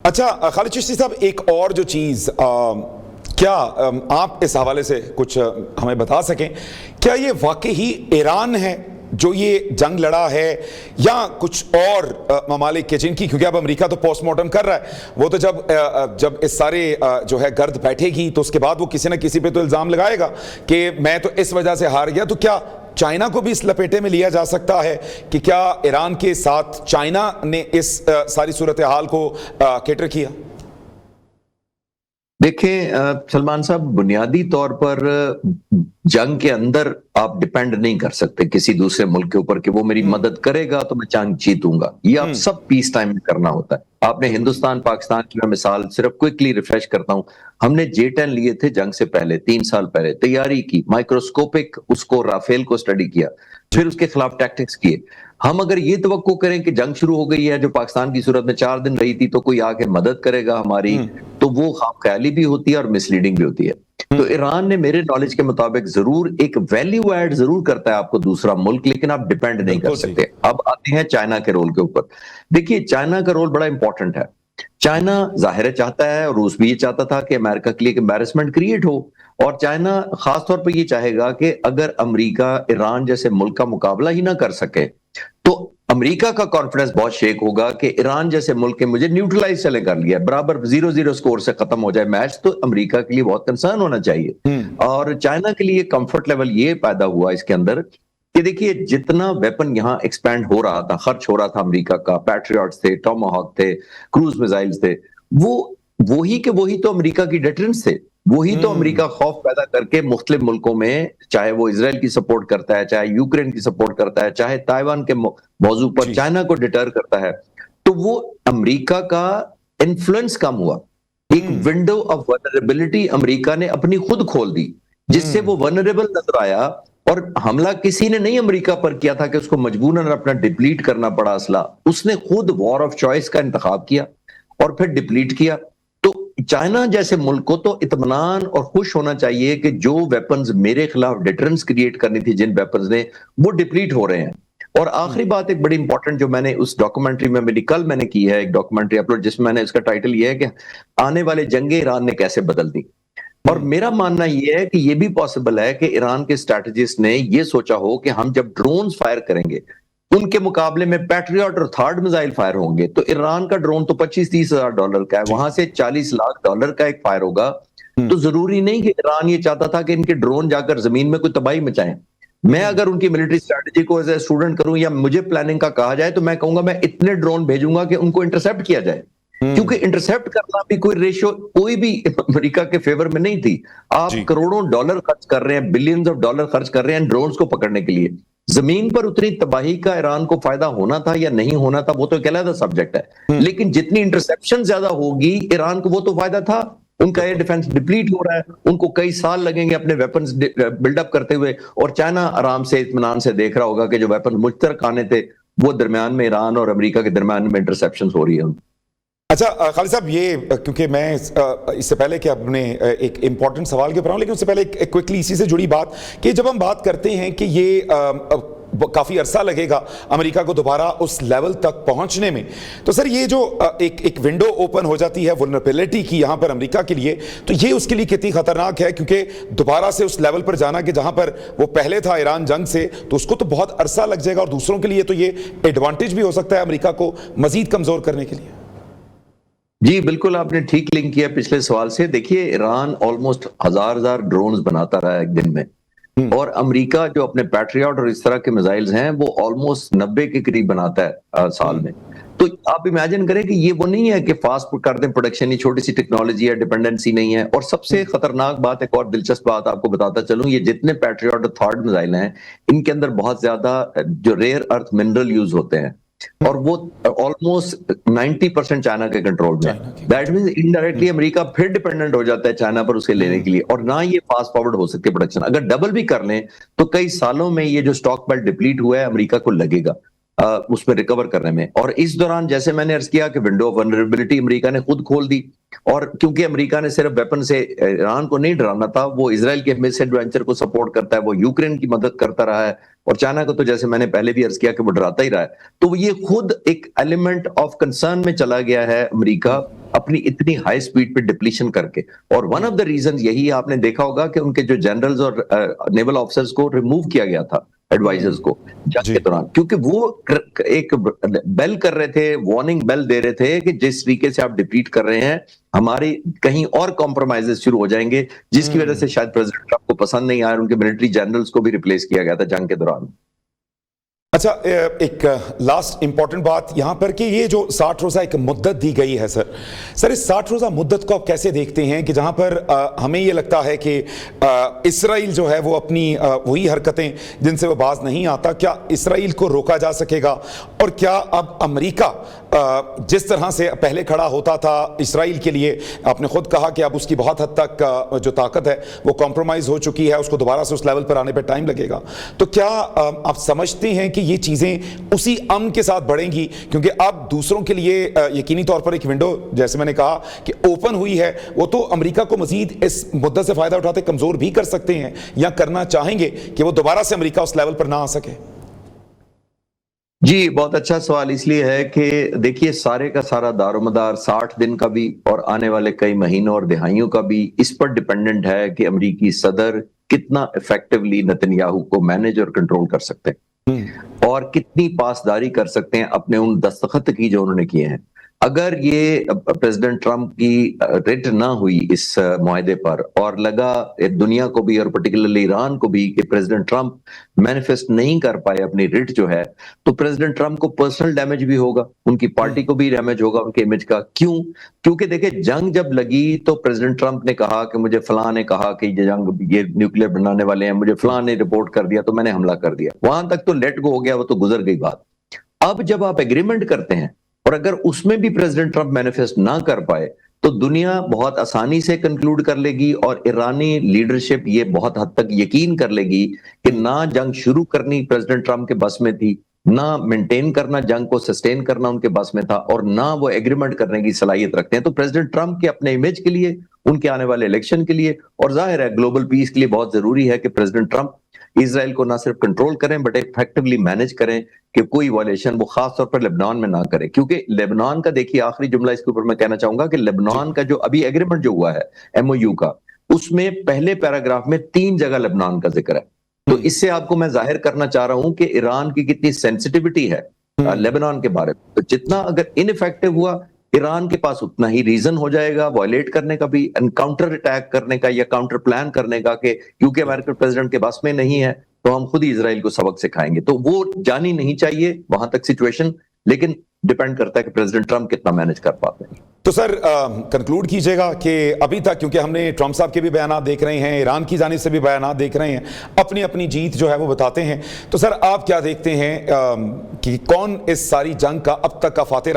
अच्छा खालिद चिश्ती साहब, एक और जो चीज़ क्या आप इस हवाले से कुछ हमें बता सकें, क्या ये वाकई ही ईरान है जो ये जंग लड़ा है या कुछ और ममालिक के जिनकी, क्योंकि अब अमेरिका तो पोस्टमार्टम कर रहा है, वो तो जब इस सारे जो है गर्द बैठेगी तो उसके बाद वो किसी ना किसी पे तो इल्ज़ाम लगाएगा कि मैं तो इस वजह से हार गया। तो क्या चाइना को भी इस लपेटे में लिया जा सकता है कि क्या ईरान के साथ चाइना ने इस सारी सूरत हाल को कैटर किया? देखें सलमान साहब, बुनियादी तौर पर जंग के अंदर आप डिपेंड नहीं कर सकते किसी दूसरे मुल्क के ऊपर कि वो मेरी मदद करेगा तो मैं जंग जीतूंगा। ये आप सब पीस टाइम में करना होता है। आपने हिंदुस्तान पाकिस्तान की मैं मिसाल सिर्फ क्विकली रिफ्रेश करता हूं। हमने J-10 लिए थे जंग से पहले, 3 साल पहले तैयारी की, माइक्रोस्कोपिक उसको राफेल को स्टडी किया, फिर उसके खिलाफ टैक्टिक्स किए। हम अगर ये तवक्को करें कि जंग शुरू हो गई है जो पाकिस्तान की सूरत में 4 दिन रही थी तो कोई आके मदद करेगा हमारी, तो वो खामख्याली भी होती है और मिसलीडिंग भी होती है। तो ईरान ने मेरे नॉलेज के मुताबिक जरूर एक वैल्यू ऐड जरूर करता है आपको दूसरा मुल्क, लेकिन आप डिपेंड नहीं कर सकते। अब आते हैं चाइना के रोल के ऊपर। देखिए, चाइना का रोल बड़ा इंपॉर्टेंट है। चाइना जाहिर है चाहता है, और रूस भी ये चाहता था कि अमेरिका के लिए एम्बैरेसमेंट क्रिएट हो, और चाइना खासतौर पर ये चाहेगा कि अगर अमेरिका ईरान जैसे मुल्क का मुकाबला ही ना कर सके तो अमेरिका का कॉन्फिडेंस बहुत शेक होगा कि ईरान जैसे मुल्क के मुझे न्यूट्रलाइज चले कर लिया, बराबर 0-0 स्कोर से खत्म हो जाए मैच, तो अमेरिका के लिए बहुत कंसर्न होना चाहिए। और चाइना के लिए कंफर्ट लेवल ये पैदा हुआ इसके अंदर कि देखिए, जितना वेपन यहां एक्सपैंड हो रहा था, खर्च हो रहा था अमेरिका का, पैट्रियट्स थे, टॉमाहॉक थे, क्रूज मिसाइल्स थे, वही तो अमेरिका की डेटरेंस थे। वही तो अमेरिका खौफ पैदा करके मुख्तलिफ मुल्कों में, चाहे वो इसराइल की सपोर्ट करता है, चाहे यूक्रेन की सपोर्ट करता है, चाहे ताइवान के मौजू पर चाइना को डिटर करता है, तो वो अमेरिका का इन्फ्लुएंस कम हुआ। एक विंडो ऑफ वनरेबिलिटी अमेरिका ने अपनी खुद खोल दी, जिससे वो वनरेबल नजर आया। और हमला किसी ने नहीं अमेरिका पर किया था कि उसको मजबूरन अपना डिप्लीट करना पड़ा असला, उसने खुद वॉर ऑफ चॉइस का इंतखाब किया और फिर डिप्लीट किया। तो चाइना जैसे मुल्क को तो इत्मीनान और खुश होना चाहिए कि जो वेपन्स मेरे खिलाफ डिटरेंस क्रिएट करनी थी, जिन वेपन्स ने, वो डिप्लीट हो रहे हैं। और आखिरी बात एक बड़ी इंपॉर्टेंट जो मैंने उस डॉक्यूमेंट्री में कल मैंने की है, एक डॉक्यूमेंट्री अपलोड, जिसमें मैंने इसका टाइटल ये है कि आने वाले जंगे ईरान ने कैसे बदल दी। और मेरा मानना यह है कि यह भी पॉसिबल है कि ईरान के स्ट्रैटेजिस्ट ने यह सोचा हो कि हम जब ड्रोन्स फायर करेंगे उनके मुकाबले में पैट्रियट और थर्ड मिसाइल फायर होंगे, तो ईरान का ड्रोन तो 25-30 हजार डॉलर का है, वहां से 40 लाख डॉलर का एक फायर होगा। तो जरूरी नहीं कि ईरान ये चाहता था कि इनके ड्रोन जाकर जमीन में कोई तबाही मचाएं। मैं अगर उनकी मिलिट्री स्ट्रैटेजी को एज ए स्टूडेंट करूं या मुझे प्लानिंग का कहा जाए, तो मैं कहूंगा मैं इतने ड्रोन भेजूंगा कि उनको इंटरसेप्ट किया जाए, क्योंकि इंटरसेप्ट करना भी कोई रेशियो कोई भी अमेरिका के फेवर में नहीं थी। आप करोड़ों डॉलर खर्च कर रहे हैं, बिलियंस ऑफ डॉलर खर्च कर रहे हैं ड्रोन्स को पकड़ने के लिए। जमीन पर उतनी तबाही का ईरान को फायदा होना था या नहीं होना था, वो तो एक अलग सब्जेक्ट है, लेकिन जितनी इंटरसेप्शन ज्यादा होगी ईरान को, वो तो फायदा था। उनका एयर डिफेंस डिप्लीट हो रहा है, उनको कई साल लगेंगे अपने वेपन्स बिल्डअप करते हुए, और चाइना आराम से इत्मीनान से देख रहा होगा कि जो वेपन मुश्तरक आने थे वो दरमियान में ईरान और अमेरिका के दरमियान में इंटरसेप्शन हो रही है। अच्छा खालिद साहब, ये क्योंकि मैं इससे पहले कि अपने एक इम्पॉर्टेंट सवाल के ऊपर आऊं, लेकिन उससे पहले एक क्विकली इसी से जुड़ी बात कि जब हम बात करते हैं कि ये काफी अरसा लगेगा अमेरिका को दोबारा उस लेवल तक पहुंचने में, तो सर ये जो एक विंडो ओपन हो जाती है वल्नरेबिलिटी की यहां पर अमेरिका के लिए, तो ये उसके लिए कितनी खतरनाक है, क्योंकि दोबारा से उस लेवल पर जाना कि जहां पर वो पहले था ईरान जंग से, तो उसको तो बहुत अरसा लग जाएगा, और दूसरों के लिए तो ये एडवांटेज भी हो सकता है अमेरिका को मजीद कमजोर करने के लिए। जी बिल्कुल, आपने ठीक लिंक किया पिछले सवाल से। देखिए, ईरान ऑलमोस्ट हजार ड्रोन्स बनाता रहा है एक दिन में, और अमेरिका जो अपने पैट्रियट और इस तरह के मिसाइल्स हैं वो ऑलमोस्ट 90 के करीब बनाता है साल में। तो आप इमेजिन करें कि ये वो नहीं है कि फास्ट कर दें प्रोडक्शन, ये छोटी सी टेक्नोलॉजी है, डिपेंडेंसी नहीं है। और सबसे खतरनाक बात, एक और दिलचस्प बात आपको बताता चलूं, ये जितने पैट्रियट और थर्ड मिसाइल हैं, इनके अंदर बहुत ज्यादा जो रेयर अर्थ मिनरल यूज होते हैं, और वो ऑलमोस्ट 90% चाइना के कंट्रोल में। दैट मींस इनडायरेक्टली अमेरिका फिर डिपेंडेंट हो जाता है चाइना पर उसके लेने के लिए, और ना ये फास्ट फॉरवर्ड हो सकती है प्रोडक्शन। अगर डबल भी कर लें तो कई सालों में ये जो स्टॉक पाइल डिप्लीट हुआ है अमेरिका को लगेगा उसमें रिकवर करने में। और इस दौरान जैसे मैंने अर्ज किया कि विंडो ऑफ वनरेबिलिटी अमेरिका ने खुद खोल दी, और क्योंकि अमेरिका ने सिर्फ वेपन से ईरान को नहीं डराना था, वो इजराइल के मिस एडवेंचर को सपोर्ट करता है, वो यूक्रेन की मदद करता रहा है, और चाइना को तो जैसे मैंने पहले भी अर्ज किया कि वो डराता ही रहा है। तो ये खुद एक एलिमेंट ऑफ कंसर्न में चला गया है अमेरिका, अपनी इतनी हाई स्पीड पे डिप्लीशन करके। और वन ऑफ द रीजन यही आपने देखा होगा कि उनके जो जनरल्स और नेवल ऑफिसर्स को रिमूव किया गया था, एडवाइजर्स को, जंग के दौरान, क्योंकि वो एक बेल कर रहे थे, वार्निंग बेल दे रहे थे कि जिस तरीके से आप डिप्लीट कर रहे हैं, हमारी कहीं और कॉम्प्रोमाइजेस शुरू हो जाएंगे, जिसकी वजह से शायद प्रेसिडेंट ट्रंप को पसंद नहीं आया, उनके मिलिट्री जनरल्स को भी रिप्लेस किया गया था जंग के दौरान। अच्छा, एक लास्ट इंपॉर्टेंट बात यहां पर कि ये जो 60 रोजा एक मुद्दत दी गई है सर, इस 60 रोजा मुद्दत को आप कैसे देखते हैं कि जहां पर हमें ये लगता है कि इसराइल जो है वो अपनी वही हरकतें जिनसे वो बाज नहीं आता, क्या इसराइल को रोका जा सकेगा? और क्या अब अमेरिका जिस तरह से पहले खड़ा होता था इसराइल के लिए, आपने खुद कहा कि अब उसकी बहुत हद तक जो ताकत है वो कॉम्प्रोमाइज हो चुकी है, उसको दोबारा से उस लेवल पर आने पर टाइम लगेगा, तो क्या आप समझते हैं कि ये चीजें उसी अमन के साथ बढ़ेंगी? क्योंकि अब दूसरों के लिए यकीनी तौर पर एक विंडो, जैसे मैंने कहा, कि ओपन हुई है, वो तो अमेरिका को मजीद इस मुद्दे से फायदा उठाते कमजोर भी कर सकते हैं, या करना चाहेंगे कि वो दोबारा से अमेरिका उस लेवल पर ना आ सके। जी, बहुत अच्छा सवाल इसलिए है कि देखिए, सारे का सारा दारोमदार 60 दिन का भी और आने वाले कई महीनों और दिहाइयों का भी इस पर डिपेंडेंट है कि अमेरिकी सदर कितना इफेक्टिवली नेतन्याहू को मैनेज और कंट्रोल कर सकते हैं और कितनी पासदारी कर सकते हैं अपने उन दस्तखत की जो उन्होंने किए हैं। अगर ये प्रेसिडेंट ट्रंप की रिट ना हुई इस मुआहदे पर, और लगा दुनिया को भी और पर्टिकुलरली ईरान को भी कि प्रेसिडेंट ट्रंप मैनिफेस्ट नहीं कर पाए अपनी रिट जो है, तो प्रेसिडेंट ट्रंप को पर्सनल डैमेज भी होगा, उनकी पार्टी को भी डैमेज होगा, उनके इमेज का। क्यों? क्योंकि देखिए, जंग जब लगी तो प्रेसिडेंट ट्रंप ने कहा कि मुझे फलां ने कहा कि ये जंग, ये न्यूक्लियर बनाने वाले हैं, मुझे फलां ने रिपोर्ट कर दिया तो मैंने हमला कर दिया। वहां तक तो लेट गो हो गया, वो तो गुजर गई बात। अब जब आप एग्रीमेंट करते हैं और अगर उसमें भी प्रेसिडेंट ट्रंप मैनिफेस्ट ना कर पाए, तो दुनिया बहुत आसानी से कंक्लूड कर लेगी और ईरानी लीडरशिप ये बहुत हद तक यकीन कर लेगी कि ना जंग शुरू करनी प्रेसिडेंट ट्रंप के बस में थी, ना मेंटेन करना, जंग को सस्टेन करना उनके बस में था, और ना वो एग्रीमेंट करने की सलाहियत रखते हैं। तो प्रेसिडेंट ट्रंप के अपने इमेज के लिए, उनके आने वाले इलेक्शन के लिए, और जाहिर है ग्लोबल पीस के लिए बहुत जरूरी है कि प्रेसिडेंट ट्रंप इजराइल को ना सिर्फ कंट्रोल करें बट इफेक्टिवली मैनेज करें कि कोई वायलेशन वो खास तौर पर लेबनान में ना करे। क्योंकि लेबनान का, देखिए, आखिरी जुमला इसके ऊपर मैं कहना चाहूंगा कि लेबनान का जो अभी एग्रीमेंट जो हुआ है एमओयू का, उसमें पहले पैराग्राफ में 3 जगह लेबनान का जिक्र है। तो इससे आपको मैं जाहिर करना चाह रहा हूं कि ईरान की कितनी सेंसिटिविटी है लेबनान के बारे में। तो जितना अगर इनइफेक्टिव हुआ, ईरान के पास उतना ही रीजन हो जाएगा वायलेट करने का भी, एनकाउंटर अटैक करने का या काउंटर प्लान करने का, कि क्योंकि अमेरिकन प्रेसिडेंट के पास में नहीं है तो हम खुद ही इजराइल को सबक सिखाएंगे। तो वो जानी नहीं चाहिए वहां तक सिचुएशन, लेकिन डिपेंड करता है कि प्रेसिडेंट ट्रंप कितना मैनेज कर पाते हैं। तो सर, कंक्लूड कीजिएगा कि अभी तक, क्योंकि हमने ट्रंप साहब के भी बयान देख रहे हैं, ईरान की जानिब से भी बयान देख रहे हैं, अपनी अपनी जीत जो है वो बताते हैं, तो सर आप क्या देखते हैं कि कौन इस सारी जंग का अब तक का फातिह रहा है?